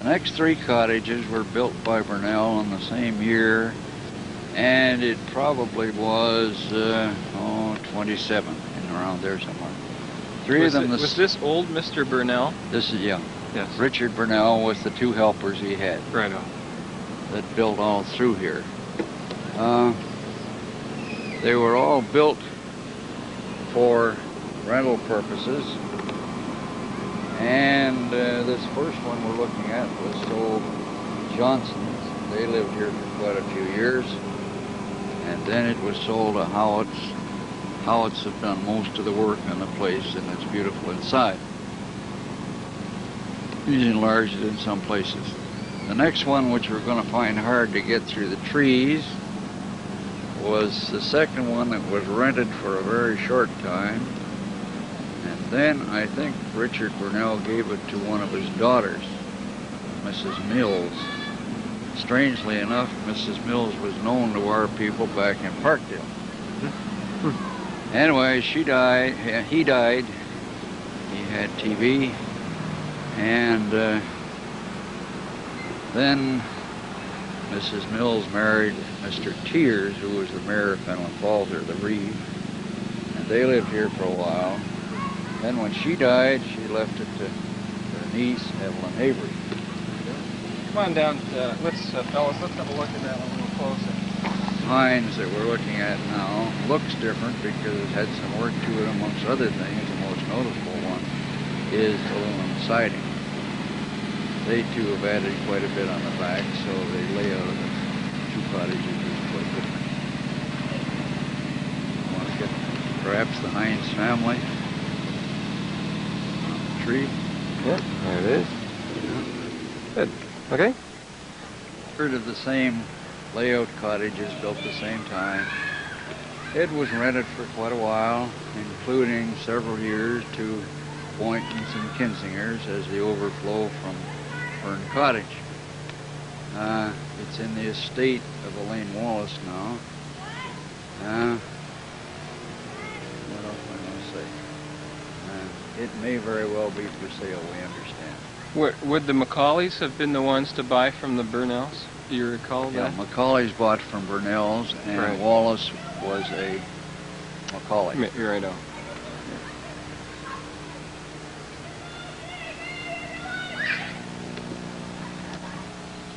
The next 3 cottages were built by Burnell in the same year, and it probably was 27, and around there somewhere. Was this old Mr. Burnell? This is young. Yes. Richard Burnell with the 2 helpers he had. Right on. That built all through here. They were all built for rental purposes, and this first one we're looking at was sold Johnson's. They lived here for quite a few years, and then it was sold to Howitts. Howitts have done most of the work on the place, and it's beautiful inside. He's enlarged it in some places. The next one, which we're going to find hard to get through the trees, was the second one that was rented for a very short time. And then I think Richard Burnell gave it to one of his daughters, Mrs. Mills. Strangely enough, Mrs. Mills was known to our people back in Parkdale. Anyway, she died, he died, he had TB, and then Mrs. Mills married Mr. Tears, who was the mayor of Fenelon Falls, or the Reeve, and they lived here for a while. Then when she died, she left it to her niece, Evelyn Avery. Come on down, fellas, let's have a look at that one a little closer. Pines that we're looking at now looks different because it had some work to it, amongst other things. The most noticeable one is aluminum siding. They too have added quite a bit on the back, so the layout of the 2 cottages is quite different. You want to get perhaps the Hines family on the tree? Yeah, there it is. Yeah. Good. Okay. Heard of the same layout cottages built at the same time. It was rented for quite a while, including several years to Boyntons and Kinsingers as the overflow from Fern Cottage. It's in the estate of Elaine Wallace now. What else am I going to say? It may very well be for sale, we understand. Would the Macaulays have been the ones to buy from the Burnells? Do you recall that? Yeah, Macaulays bought from Burnells, and right. Wallace was a Macaulay. You're right on.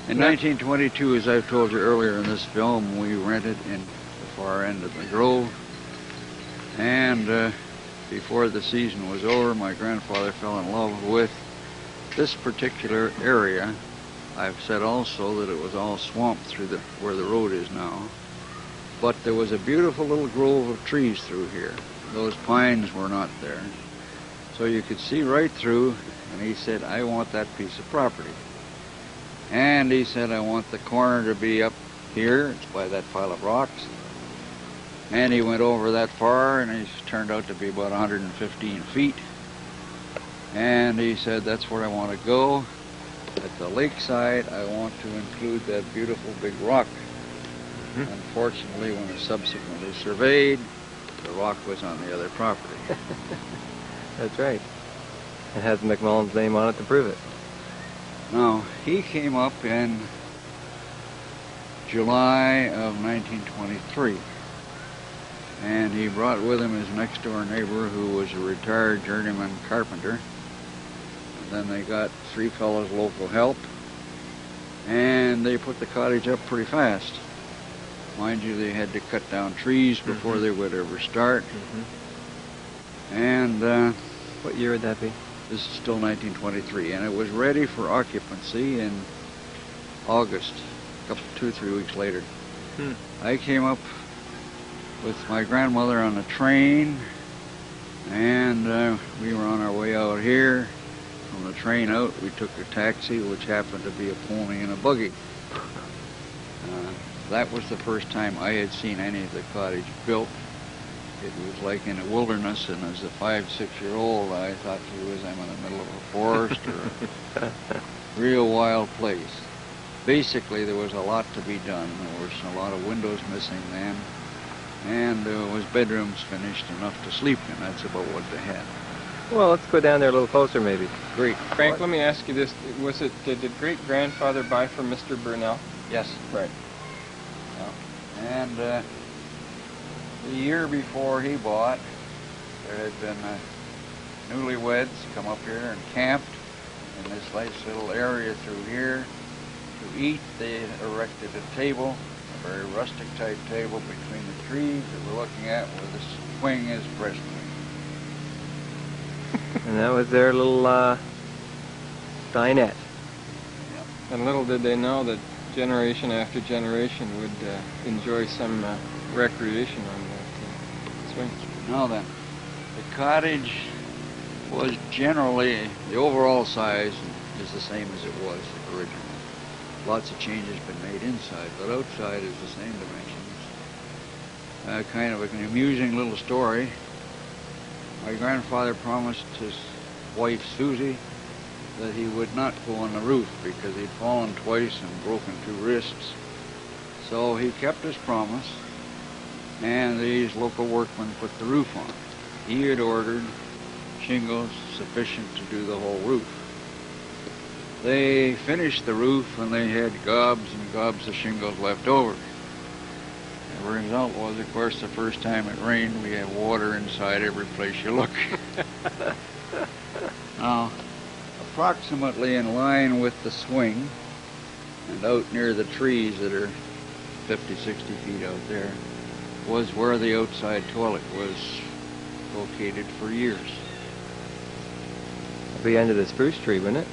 In 1922, as I've told you earlier in this film, we rented in the far end of the grove, and before the season was over, my grandfather fell in love with this particular area. I've said also that it was all swamp through where the road is now, but there was a beautiful little grove of trees through here. Those pines were not there, so you could see right through, and he said, I want that piece of property. And he said, I want the corner to be up here. It's by that pile of rocks. And he went over that far, and it turned out to be about 115 feet. And he said, that's where I want to go. At the lakeside, I want to include that beautiful big rock. Mm-hmm. Unfortunately, when it subsequently surveyed, the rock was on the other property. That's right. It has McMullen's name on it to prove it. Now, he came up in July of 1923, and he brought with him his next-door neighbor, who was a retired journeyman carpenter. And then they got 3 fellows local help, and they put the cottage up pretty fast. Mind you, they had to cut down trees before mm-hmm. they would ever start. Mm-hmm. And what year would that be? This is still 1923, and it was ready for occupancy in August, 2 or 3 weeks later. I came up with my grandmother on a train, and we were on our way out here. From the train out, we took a taxi, which happened to be a pony and a buggy. That was the first time I had seen any of the cottage built. It was like in a wilderness, and as a 5-, 6-year-old, I thought, I'm in the middle of a forest or a real wild place. Basically, there was a lot to be done. There was a lot of windows missing then, and there was bedrooms finished enough to sleep in. That's about what they had. Well, let's go down there a little closer, maybe. Great. Frank, let me ask you this. Did great-grandfather buy from Mr. Burnell? Yes. Right. And the year before he bought, there had been newlyweds come up here and camped in this nice little area through here. To eat, they had erected a table, a very rustic type table between the trees that we're looking at where the swing is presently. And that was their little dinette. And little did they know that generation after generation would enjoy some recreation on that swing. Now then, the cottage was generally, the overall size is the same as it was originally. Lots of changes been made inside, but outside is the same dimensions. Kind of an amusing little story. My grandfather promised his wife Susie that he would not go on the roof because he'd fallen twice and broken 2 wrists. So he kept his promise, and these local workmen put the roof on. He had ordered shingles sufficient to do the whole roof. They finished the roof and they had gobs and gobs of shingles left over. The result was, of course, the first time it rained, we had water inside every place you look. Now, approximately in line with the swing and out near the trees that are 50, 60 feet out there was where the outside toilet was located for years. At the end of the spruce tree, wouldn't it?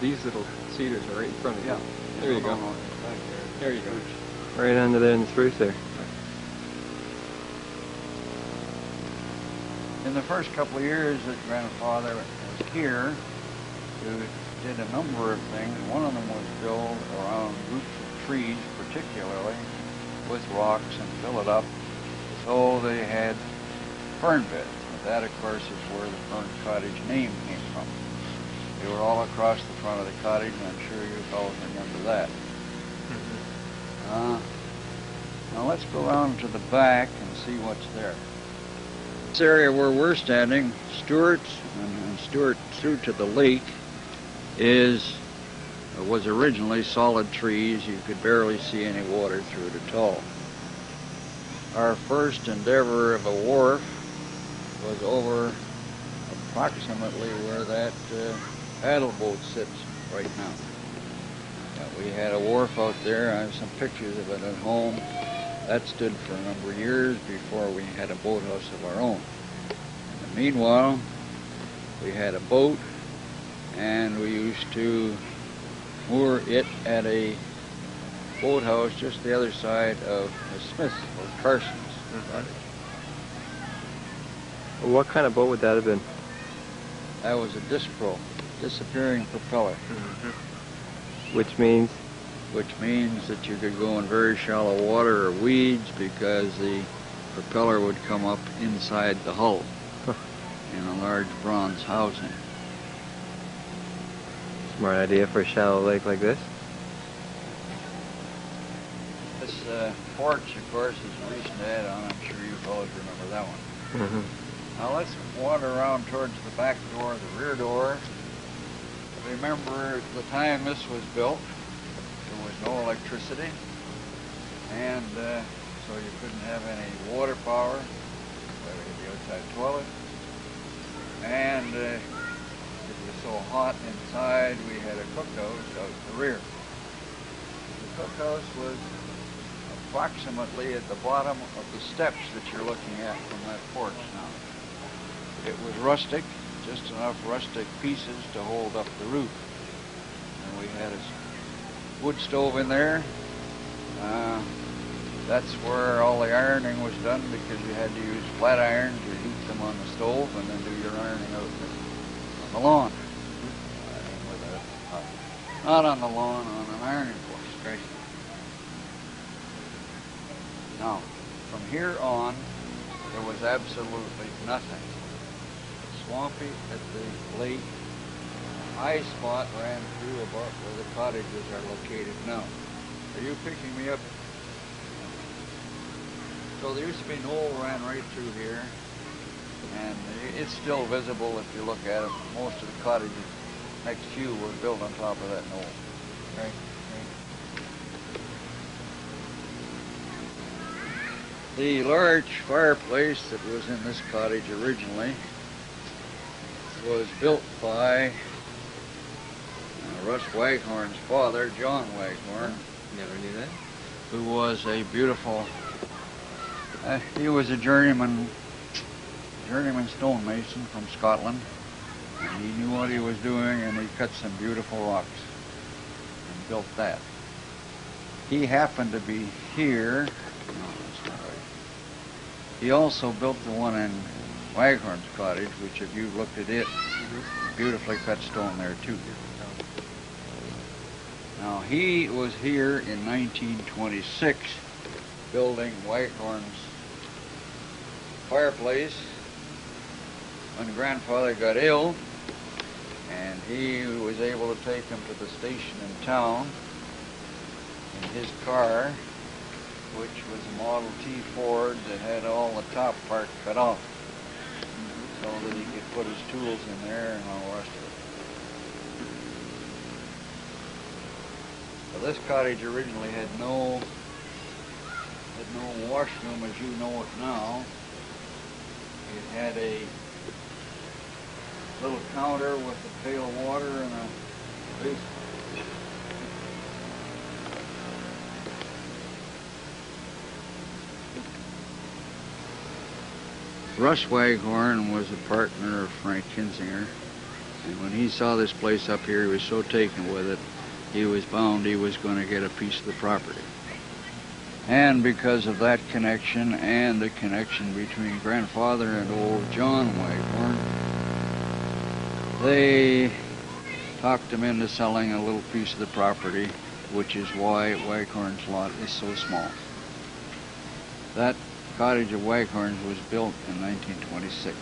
These little cedars are right in front of you. Yeah. There you go. There you go. Right under there in the spruce there. In the first couple of years that grandfather was here, we did a number of things. One of them was build around groups of trees, particularly with rocks, and fill it up so they had fern beds. And that, of course, is where the Fern Cottage name came from. They were all across the front of the cottage, and I'm sure you fellows remember that. Now let's go around to the back and see what's there. This area where we're standing, Stuart's and Stuart through to the lake, was originally solid trees. You could barely see any water through it at all. Our first endeavor of a wharf was over approximately where that paddle boat sits right now. We had a wharf out there. I have some pictures of it at home. That stood for a number of years before we had a boathouse of our own. And meanwhile, we had a boat, and we used to moor it at a boathouse just the other side of the Smiths or Carson's cottage. What kind of boat would that have been? That was a disc-pro, disappearing propeller. Which means? Which means that you could go in very shallow water or weeds because the propeller would come up inside the hull in a large bronze housing. Smart idea for a shallow lake like this. This porch, of course, is a recent add-on. I'm sure you fellows remember that one. Now let's wander around towards the back door, the rear door. Remember the time this was built, there was no electricity, and so you couldn't have any water power. We had the outside toilet, and it was so hot inside we had a cookhouse out the rear. The cookhouse was approximately at the bottom of the steps that you're looking at from that porch now. It was rustic, just enough rustic pieces to hold up the roof. And we had a wood stove in there. That's where all the ironing was done because you had to use flat iron to heat them on the stove and then do your ironing out on the lawn. Not on the lawn, on an ironing board. Right. Now, from here on, there was absolutely nothing. Swampy at the lake. A high spot ran through about where the cottages are located now. Are you picking me up? So there used to be an knoll ran right through here, And it's still visible if you look at it. Most of the cottages, next few, were built on top of that knoll. Right. The large fireplace that was in this cottage originally was built by Russ Waghorn's father, John Waghorn. Never knew that. Who was a beautiful, he was a journeyman stonemason from Scotland. And he knew what he was doing, and he cut some beautiful rocks and built that. He happened to be here. No, that's not right. He also built the one in Waghorn's cottage, which if you've looked at it, beautifully cut stone there too. Now he was here in 1926 building Waghorn's fireplace when grandfather got ill, and he was able to take him to the station in town in his car, which was a Model T Ford that had all the top part cut off so that he could put his tools in there and all the rest of it. Well, this cottage originally had no washroom as you know it now. It had a little counter with a pail of water and a basin. Russ Waghorn was a partner of Frank Kinsinger, and when he saw this place up here, he was so taken with it, he was bound he was going to get a piece of the property. And because of that connection and the connection between grandfather and old John Waghorn, they talked him into selling a little piece of the property, which is why Waghorn's lot is so small. That cottage of Waghorn's was built in 1926.